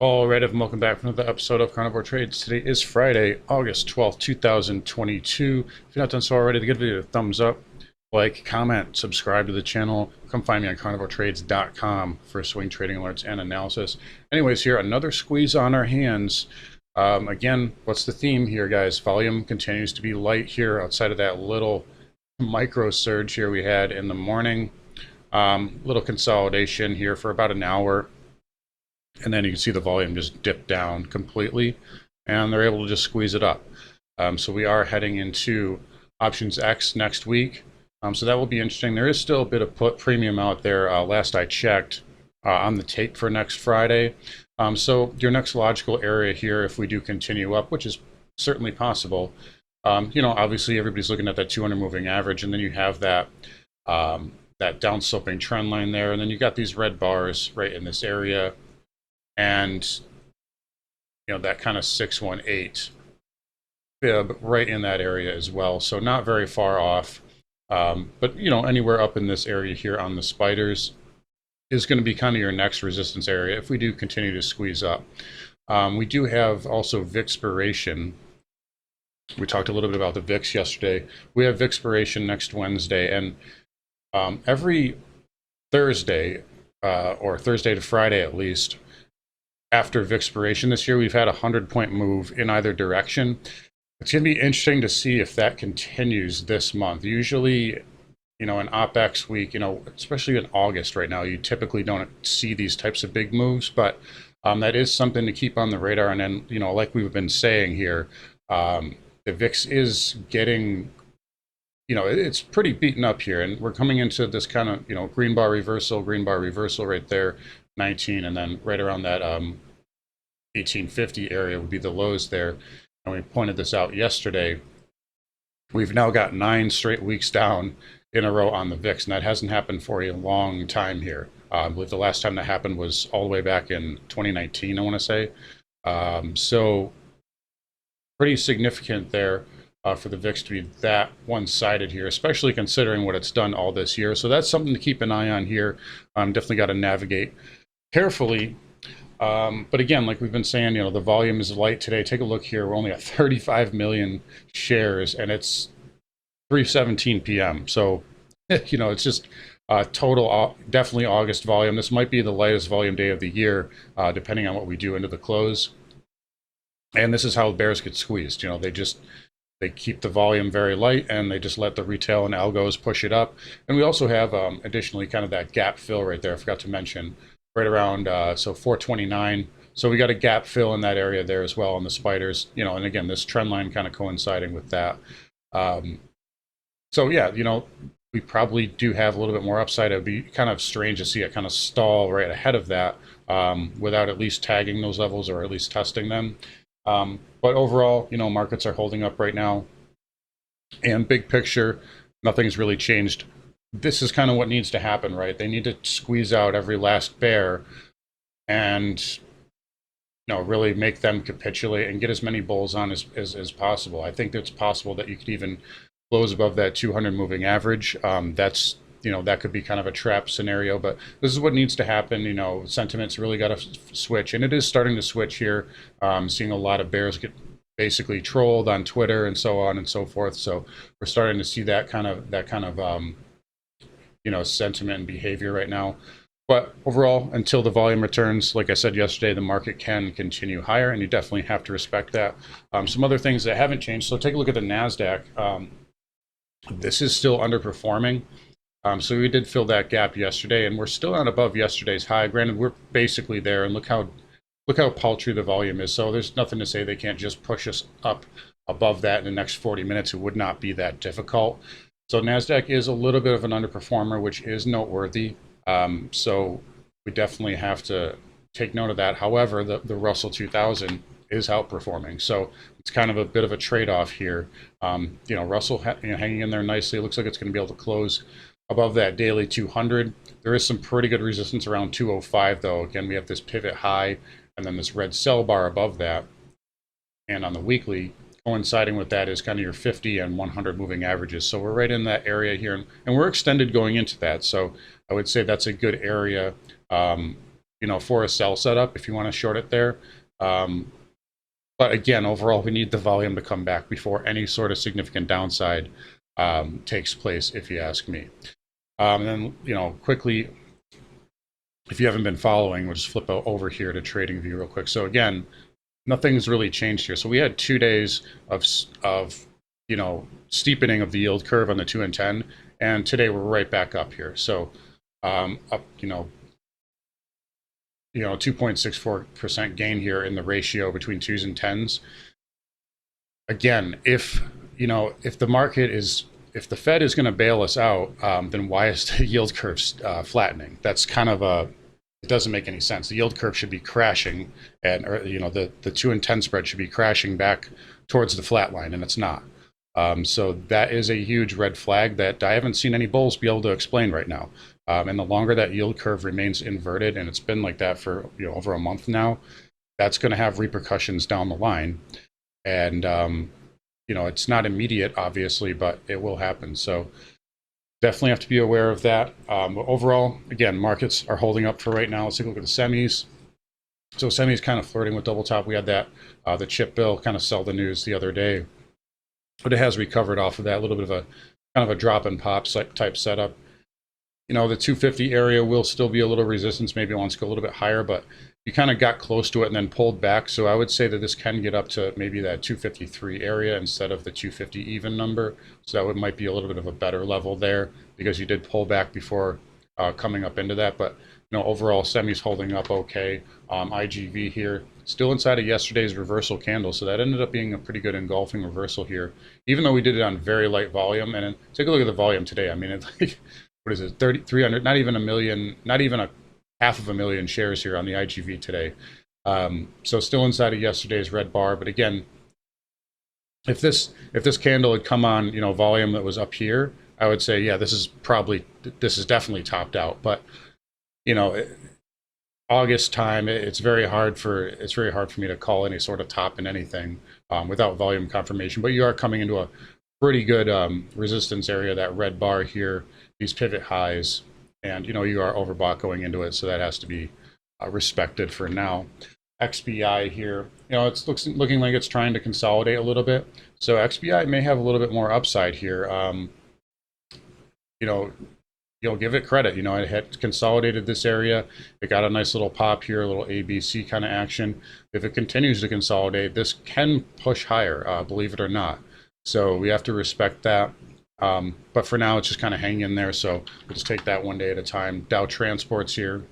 All right, and welcome back for another episode of Carnivore Trades. Today is Friday, August 12th, 2022. If you're not done so already, give the video a thumbs up, like, comment, subscribe to the channel. Come find me on carnivoretrades.com for swing trading alerts and analysis. Anyways, here, another squeeze on our hands. Again, what's the theme here, guys? Volume continues to be light here outside of that little micro surge here we had in the morning. Little consolidation here for about an hour. And then you can see the volume just dip down completely, and they're able to just squeeze it up. So we are heading into options X next week. So that will be interesting. There is still a bit of put premium out there. Last I checked on the tape for next Friday. So your next logical area here, if we do continue up, which is certainly possible, obviously everybody's looking at that 200 moving average, and then you have that that down sloping trend line there, and then you got these red bars right in this area. And that kind of 618 fib right in that area as well, so not very far off. But anywhere up in this area here on the spiders is going to be kind of your next resistance area if we do continue to squeeze up. We do have also Vixpiration. We talked a little bit about the VIX yesterday. We have Vixpiration next Wednesday, and every Thursday, or Thursday to Friday at least, after Vixpiration this year, we've had a 100-point move in either direction. It's going to be interesting to see if that continues this month. Usually, in Opex week, especially in August right now, you typically don't see these types of big moves, but that is something to keep on the radar. And then, like we've been saying here, the VIX is getting, it's pretty beaten up here, and we're coming into this kind of, green bar reversal right there. 19, and then right around that 1850 area would be the lows there. And we pointed this out yesterday. We've now got 9 straight weeks down in a row on the VIX, and that hasn't happened for a long time here. I believe the last time that happened was all the way back in 2019, I want to say. So pretty significant there for the VIX to be that one-sided here, especially considering what it's done all this year. So that's something to keep an eye on here. Definitely got to navigate carefully. But again, like we've been saying, the volume is light today. Take a look here. We're only at 35 million shares, and it's 3:17 p.m. So, it's just total, definitely August volume. This might be the lightest volume day of the year, depending on what we do into the close. And this is how bears get squeezed. They keep the volume very light, and they just let the retail and algos push it up. And we also have additionally kind of that gap fill right there. I forgot to mention. Right around, so 429. So we got a gap fill in that area there as well on the spiders, and again, this trend line kind of coinciding with that. So yeah, we probably do have a little bit more upside. It would be kind of strange to see it kind of stall right ahead of that without at least tagging those levels or at least testing them. But overall, markets are holding up right now. And big picture, nothing's really changed. This is kind of what needs to happen, right? They need to squeeze out every last bear and really make them capitulate and get as many bulls on as possible. I think it's possible that you could even close above that 200 moving average. That's that could be kind of a trap scenario, but this is what needs to happen. Sentiment's really got to switch, and it is starting to switch here. Seeing a lot of bears get basically trolled on Twitter and so on and so forth. So we're starting to see that kind of sentiment and behavior right now. But overall, until the volume returns, like I said yesterday, the market can continue higher, and you definitely have to respect that. Some other things that haven't changed. So take a look at the NASDAQ. This is still underperforming. So we did fill that gap yesterday, and we're still not above yesterday's high. Granted, we're basically there, and look how paltry the volume is. So there's nothing to say they can't just push us up above that in the next 40 minutes. It would not be that difficult. So NASDAQ is a little bit of an underperformer, which is noteworthy. So we definitely have to take note of that. However, the Russell 2000 is outperforming. So it's kind of a bit of a trade-off here. Russell hanging in there nicely. It looks like it's going to be able to close above that daily 200. There is some pretty good resistance around 205, though. Again, we have this pivot high and then this red sell bar above that. And on the weekly, coinciding with that is kind of your 50 and 100 moving averages. So we're right in that area here, and we're extended going into that. So I would say that's a good area for a sell setup if you want to short it there. But again, overall, we need the volume to come back before any sort of significant downside takes place, if you ask me. And then, quickly, if you haven't been following, we'll just flip over here to TradingView real quick. So again, nothing's really changed here. So we had 2 days of steepening of the yield curve on the 2 and 10, and today we're right back up here. So up, 2.64% gain here in the ratio between 2s and 10s. Again, if the market is, if the Fed is going to bail us out, then why is the yield curve flattening? That's kind of it doesn't make any sense. The yield curve should be crashing, and the 2 and 10 spread should be crashing back towards the flat line, and it's not. So that is a huge red flag that I haven't seen any bulls be able to explain right now. And the longer that yield curve remains inverted, and it's been like that for over a month now, that's going to have repercussions down the line. And it's not immediate, obviously, but it will happen. So definitely have to be aware of that. But overall, again, markets are holding up for right now. Let's take a look at the semis. So semis kind of flirting with double top. We had that the chip bill kind of sell the news the other day, but it has recovered off of that. A little bit of a kind of a drop and pop type setup. The 250 area will still be a little resistance. Maybe it wants to go a little bit higher, but you kind of got close to it and then pulled back. So I would say that this can get up to maybe that 253 area instead of the 250 even number. So that might be a little bit of a better level there because you did pull back before coming up into that. But overall, semis holding up okay. IGV here still inside of yesterday's reversal candle, so that ended up being a pretty good engulfing reversal here, even though we did it on very light volume. And then take a look at the volume today. I mean, it's like, what is it, 300, not even a million, not even a half of a million shares here on the IGV today. So still inside of yesterday's red bar. But again, if this candle had come on volume that was up here, I would say, yeah, this is definitely topped out. But August time, it's very hard for me to call any sort of top in anything without volume confirmation. But you are coming into a pretty good resistance area, that red bar here, these pivot highs, and you are overbought going into it, so that has to be respected for now. XBI here, it's looking like it's trying to consolidate a little bit, so XBI may have a little bit more upside here. You'll give it credit. It had consolidated this area. It got a nice little pop here, a little ABC kind of action. If it continues to consolidate, this can push higher, believe it or not. So we have to respect that. But for now, it's just kind of hanging in there. So we'll just take that one day at a time. Dow Transports here.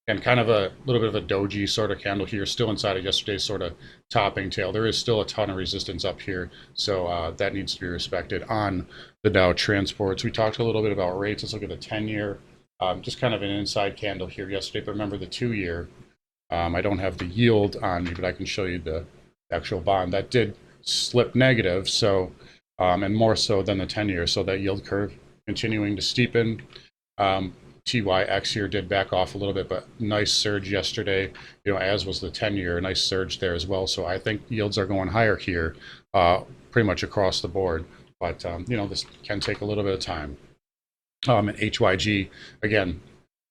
And kind of a little bit of a doji sort of candle here, still inside of yesterday's sort of topping tail. There is still a ton of resistance up here, so that needs to be respected on the Dow Transports. We talked a little bit about rates. Let's look at the 10-year. Just kind of an inside candle here yesterday, but remember the 2-year. I don't have the yield on me, but I can show you the actual bond. That did slip negative, so and more so than the 10-year, so that yield curve continuing to steepen. TYX here did back off a little bit, but nice surge yesterday, as was the 10-year, nice surge there as well. So I think yields are going higher here pretty much across the board, but this can take a little bit of time. And HYG, again,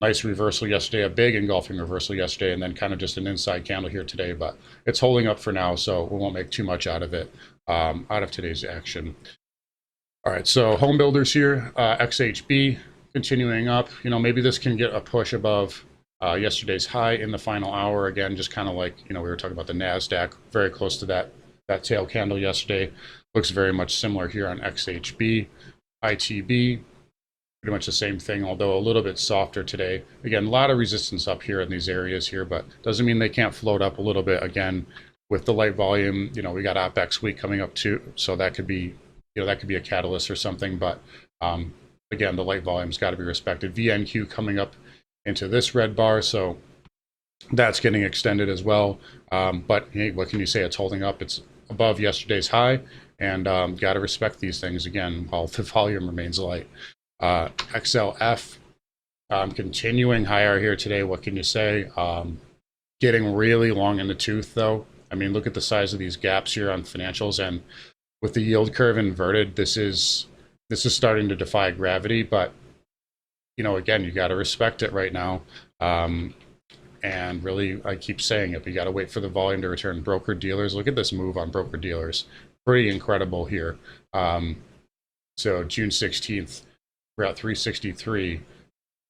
nice reversal yesterday, a big engulfing reversal yesterday, and then kind of just an inside candle here today, but it's holding up for now, so we won't make too much out of it, out of today's action. All right, so Homebuilders here, XHB, continuing up. Maybe this can get a push above yesterday's high in the final hour. Again, just kind of like, we were talking about the NASDAQ, very close to that tail candle yesterday. Looks very much similar here on XHB. ITB, pretty much the same thing, although a little bit softer today. Again, a lot of resistance up here in these areas here, but doesn't mean they can't float up a little bit. Again, with the light volume, we got Opex week coming up too, so that could be, that could be a catalyst or something, but again, the light volume's got to be respected. VNQ coming up into this red bar, so that's getting extended as well. But hey, what can you say? It's holding up. It's above yesterday's high, and got to respect these things again while the volume remains light. XLF continuing higher here today. What can you say? Getting really long in the tooth, though. I mean, look at the size of these gaps here on financials, and with the yield curve inverted, this is starting to defy gravity. But again, you got to respect it right now. And really, I keep saying it, but you got to wait for the volume to return. Broker dealers, look at this move on broker dealers. Pretty incredible here. So June 16th, we're at 363.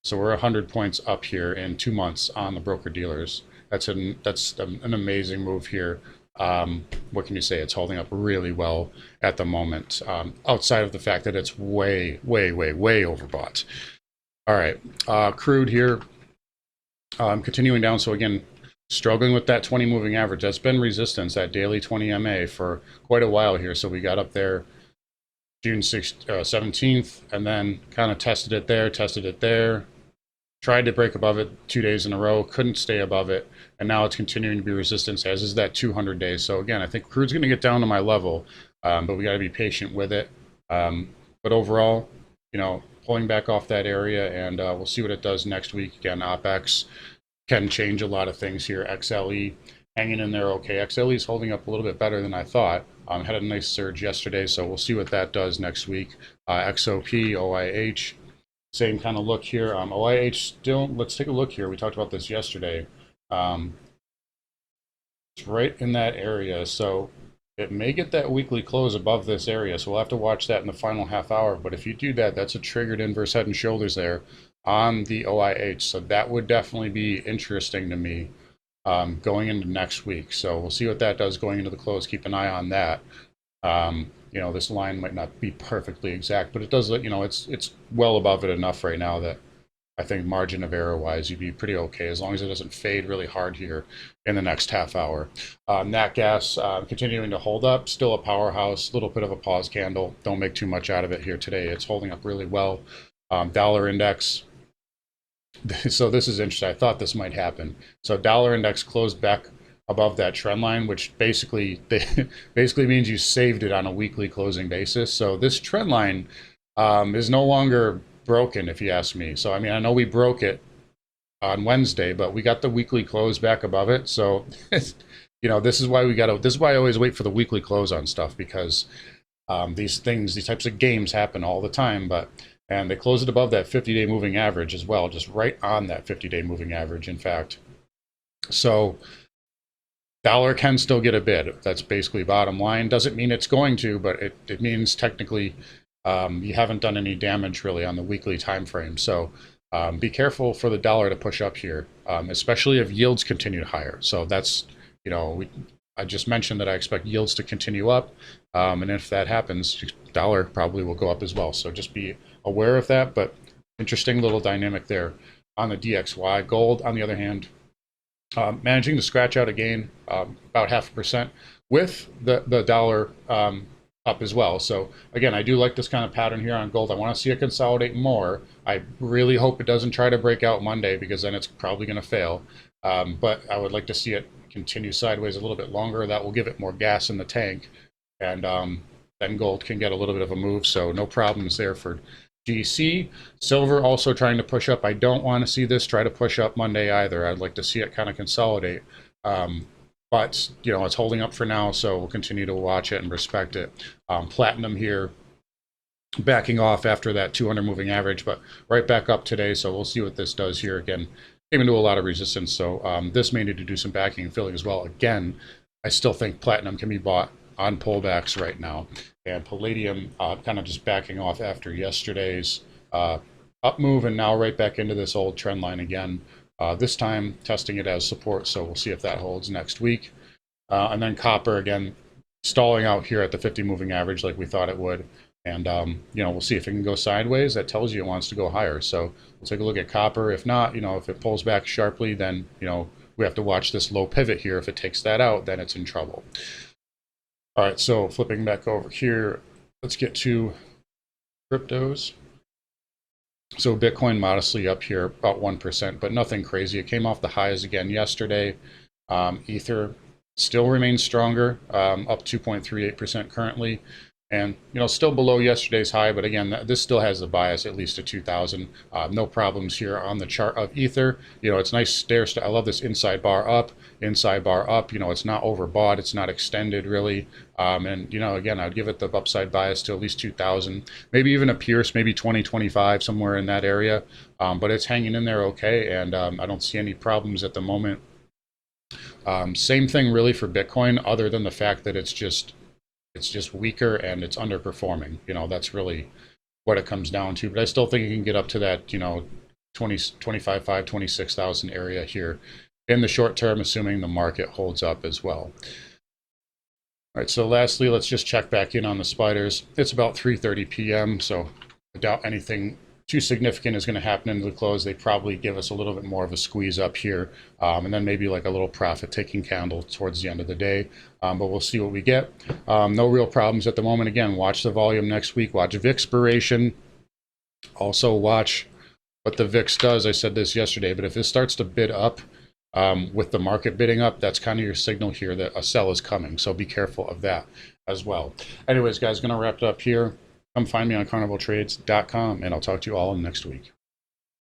So we're 100 points up here in 2 months on the broker dealers. That's an amazing move here. What can you say? It's holding up really well at the moment, outside of the fact that it's way, way, way, way overbought. All right, crude here, continuing down. So again, struggling with that 20 moving average. That's been resistance, that daily 20 MA for quite a while here. So we got up there June 17th, and then kind of tested it there, tried to break above it 2 days in a row, couldn't stay above it, and now it's continuing to be resistance, as is that 200 days. So again, I think crude's going to get down to my level, but we got to be patient with it. But overall, pulling back off that area, and we'll see what it does next week. Again, Opex can change a lot of things here. XLE hanging in there okay. XLE is holding up a little bit better than I thought. Had a nice surge yesterday, so we'll see what that does next week. XOP, OIH, same kind of look here. OIH still, let's take a look here. We talked about this yesterday. It's right in that area, so it may get that weekly close above this area, so we'll have to watch that in the final half hour. But if you do that, that's a triggered inverse head and shoulders there on the OIH, so that would definitely be interesting to me. Going into next week. So we'll see what that does going into the close. Keep an eye on that. This line might not be perfectly exact, but it does, it's well above it enough right now that I think margin of error wise, you'd be pretty okay as long as it doesn't fade really hard here in the next half hour. Nat gas continuing to hold up, still a powerhouse, little bit of a pause candle. Don't make too much out of it here today. It's holding up really well. Dollar index. So this is interesting. I thought this might happen. So dollar index closed back above that trend line, which basically means you saved it on a weekly closing basis. So this trend line is no longer broken, if you ask me. So I mean, I know we broke it on Wednesday, but we got the weekly close back above it. So this is why this is why I always wait for the weekly close on stuff, because these types of games happen all the time. And they close it above that 50-day moving average as well, just right on that 50-day moving average, in fact. So dollar can still get a bid. That's basically bottom line. Doesn't mean it's going to, but it means technically you haven't done any damage really on the weekly time frame. So be careful for the dollar to push up here, especially if yields continue higher. So that's, I just mentioned that I expect yields to continue up. And if that happens, dollar probably will go up as well. So just be aware of that, but interesting little dynamic there on the DXY. Gold, on the other hand, managing to scratch out a gain about 0.5% with the dollar up as well. So again, I do like this kind of pattern here on gold. I want to see it consolidate more. I really hope it doesn't try to break out Monday, because then it's probably going to fail. But I would like to see it continue sideways a little bit longer. That will give it more gas in the tank, and then gold can get a little bit of a move. So no problems there for GC. Silver also trying to push up. I don't want to see this try to push up Monday either. I'd like to see it kind of consolidate. But it's holding up for now, so we'll continue to watch it and respect it. Platinum here backing off after that 200 moving average, but right back up today. So we'll see what this does here. Again, came into a lot of resistance, so this may need to do some backing and filling as well. Again, I still think platinum can be bought on pullbacks right now. And palladium kind of just backing off after yesterday's up move, and now right back into this old trend line again. This time testing it as support, so we'll see if that holds next week. And then copper again stalling out here at the 50 moving average like we thought it would. And we'll see if it can go sideways. That tells you it wants to go higher. So we'll take a look at copper. If not, if it pulls back sharply, then we have to watch this low pivot here. If it takes that out, then it's in trouble. All right, so flipping back over here, let's get to cryptos. So Bitcoin modestly up here, about 1%, but nothing crazy. It came off the highs again yesterday. Ether still remains stronger, up 2.38% currently. And, still below yesterday's high, but again, this still has the bias at least to 2000. No problems here on the chart of Ether. It's nice stair. I love this inside bar up, inside bar up. It's not overbought. It's not extended really. And, again, I'd give it the upside bias to at least 2000, maybe even a Pierce, maybe 2025, somewhere in that area. But it's hanging in there okay. And I don't see any problems at the moment. Same thing really for Bitcoin, other than the fact that it's just weaker and it's underperforming. That's really what it comes down to. But I still think it can get up to that, 25,500, 26,000 area here in the short term, assuming the market holds up as well. All right, so lastly, let's just check back in on the spiders. It's about 3:30 p.m., so I doubt anything too significant is going to happen into the close. They probably give us a little bit more of a squeeze up here, and then maybe like a little profit-taking candle towards the end of the day, but we'll see what we get. No real problems at the moment. Again, watch the volume next week. Watch VIX. Also watch what the VIX does. I said this yesterday, but if it starts to bid up, with the market bidding up, that's kind of your signal here that a sell is coming. So be careful of that as well. Anyways, guys, going to wrap it up here. Come find me on carnivoretrades.com, and I'll talk to you all next week.